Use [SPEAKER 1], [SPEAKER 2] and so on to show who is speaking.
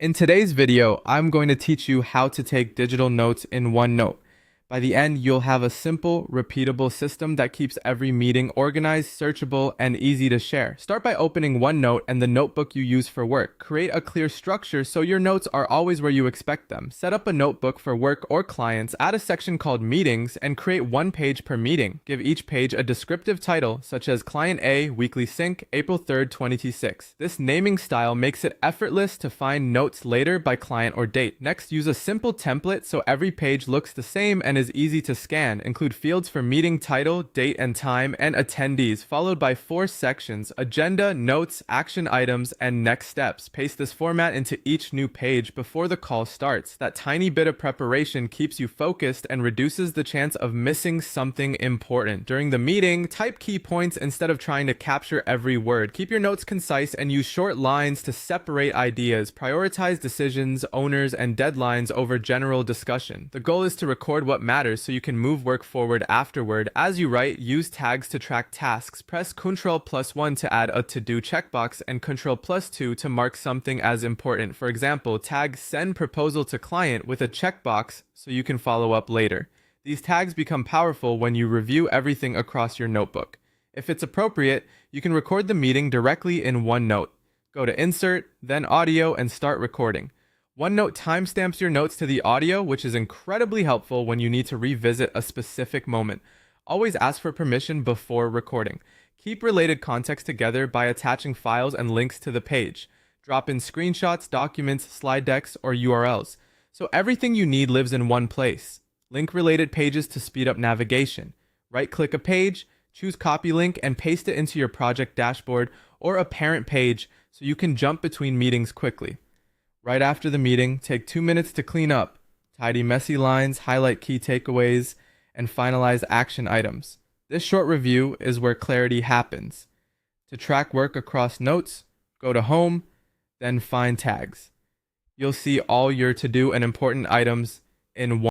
[SPEAKER 1] In today's video, I'm going to teach you how to take digital notes in OneNote. By the end, you'll have a simple, repeatable system that keeps every meeting organized, searchable, and easy to share. Start by opening OneNote and the notebook you use for work. Create a clear structure so your notes are always where you expect them. Set up a notebook for work or clients, add a section called Meetings, and create one page per meeting. Give each page a descriptive title, such as Client A, Weekly Sync, April 3rd, 2026. This naming style makes it effortless to find notes later by client or date. Next, use a simple template so every page looks the same and is easy to scan. Include fields for meeting title, date and time, and attendees, followed by 4 sections: agenda, notes, action items, and next steps. Paste this format into each new page before the call starts. That tiny bit of preparation keeps you focused and reduces the chance of missing something important. During the meeting, type key points instead of trying to capture every word. Keep your notes concise and use short lines to separate ideas. Prioritize decisions, owners, and deadlines over general discussion. The goal is to record what matters so you can move work forward afterward. As you write, use tags to track tasks. Press Ctrl+1 to add a to-do checkbox and Ctrl+2 to mark something as important. For example, tag Send Proposal to Client with a checkbox so you can follow up later. These tags become powerful when you review everything across your notebook. If it's appropriate, you can record the meeting directly in OneNote. Go to Insert, then Audio, and start recording. OneNote timestamps your notes to the audio, which is incredibly helpful when you need to revisit a specific moment. Always ask for permission before recording. Keep related context together by attaching files and links to the page. Drop in screenshots, documents, slide decks, or URLs, so everything you need lives in one place. Link related pages to speed up navigation. Right-click a page, choose Copy Link, and paste it into your project dashboard or a parent page so you can jump between meetings quickly. Right after the meeting, take 2 minutes to clean up, tidy messy lines, highlight key takeaways, and finalize action items. This short review is where clarity happens. To track work across notes, go to Home, then find Tags. You'll see all your to-do and important items in one.